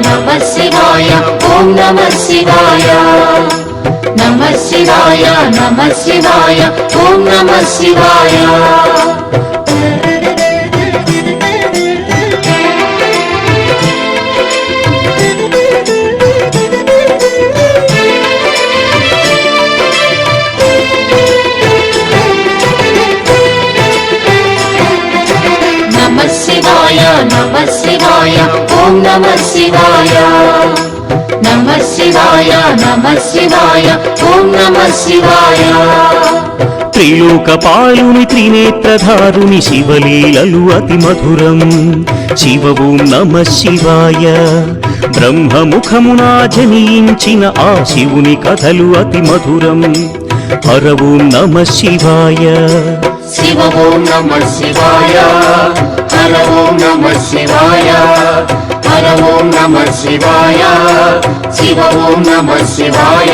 नमः शिवाय ॐ नमः शिवाय नमः शिवाय नमः शिवाय ॐ नमः शिवाय नमः शिवाय ॐ नमः शिवाय नमः शिवाय ॐ नमः शिवाय త్రిలోకపాలుని త్రినేత్రధారుని శివలీలలు అతి మధురం శివ ఓం నమః శివాయ బ్రహ్మముఖమున జనించిన ఆ శివుని కథలు అతి మధురం హర ఓం నమః శివాయ शिव ॐ नमः शिवाय हर ॐ नमः शिवाय हर ॐ नमः शिवाय शिव ॐ नमः शिवाय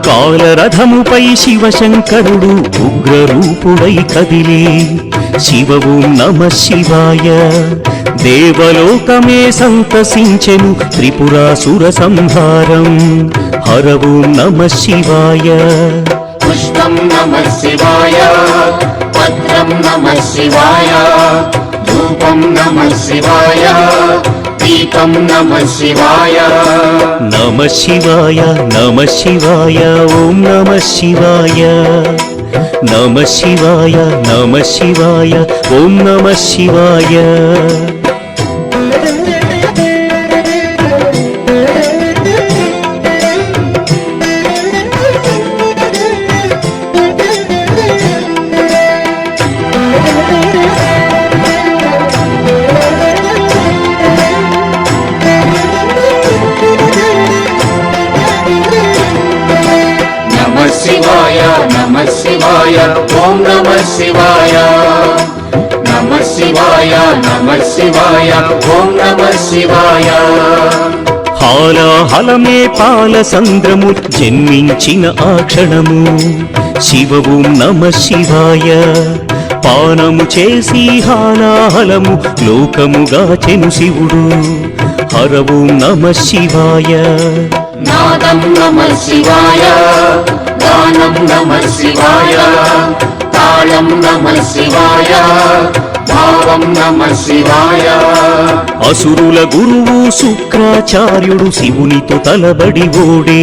కాలరథముపై శివశంకరుడు ఉగ్రరూపుడై కదిలి శివ ఓం నమః శివాయ దేవలోకమే సంతసించెను త్రిపురాసుర సంహారం హర ఓం నమః శివాయ पुष्पं नमः शिवाय पत्रं नमः शिवाय धूपं नमः शिवाय दीपं नमः शिवाय नमः शिवाय ॐ नमः शिवाय नमः शिवाय ॐ नमः शिवाय नमः शिवाय ॐ नमः शिवाय नमः शिवाय ॐ नमः शिवाय హాలాహలమే పాల సంద్రము జన్మించిన ఆ క్షణము శివ ఓం నమః శివాయ పానము చేసి హాలాహలము లోకముగా చెను శివుడు హర ఓం నమః శివాయ नादं नमः शिवाय गानं नमः शिवाय तालं नमः शिवाय भावं नमः शिवाय అసురుల గురువు శుక్రాచార్యుడు శివునితో తలబడి ఓడే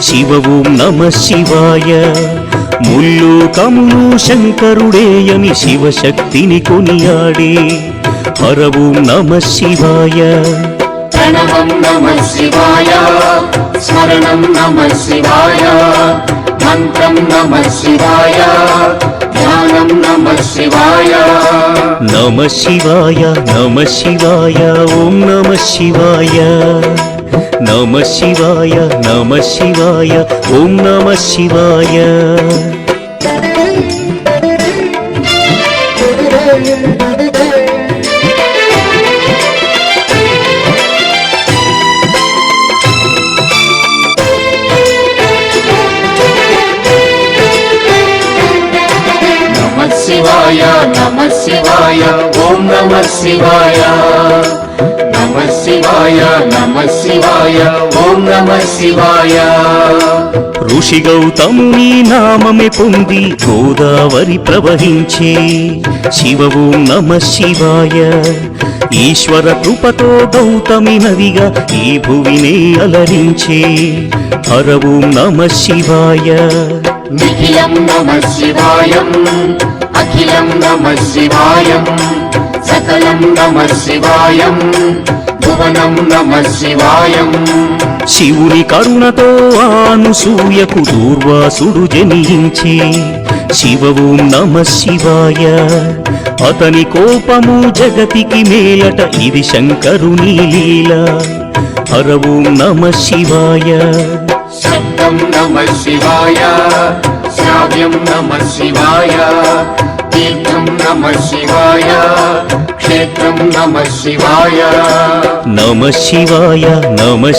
శివ ఓం నమః శివాయ ముల్లోకములు శంకరుడేయని శివశక్తిని కొనియాడే హర ఓం నమః శివాయ प्रणवं नमः शिवाय स्मरणं नमः शिवाय मन्त्रं नमः शिवाय ध्यानं नमः शिवाय नमः शिवाय ॐ नमः शिवाय नमः शिवाय ॐ नमः शिवाय नमः शिवाय ॐ नमः शिवाय नमः शिवाय ॐ नमः शिवाय ఋషి గౌతముని నామమే పొంది గోదావరి ప్రవహించే శివ ఓం నమః శివాయ ఈశ్వర కృపతో గౌతమి నదిగా ఈ భువినే అలరించే హర ఓం నమః శివాయ నిఖిలం నమః శివాయం అఖిలం నమః శివాయం సకలం నమః శివాయం భువనం నమః శివాయం శివుని కరుణతో అనసూయకు దూర్వాసుడు జనించి శివ ఓం నమః శివాయ అతని కోపము జగతికి మేలట ఇది శంకరుని లీల హర ఓం నమః శివాయ శబ్దం నమః శివాయ శ్రావ్యం నమః శివాయ తీర్థం నమః శివాయ క్షేత్రం నమః శివాయ నమః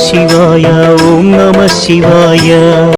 శివాయ ఓం నమః శివాయ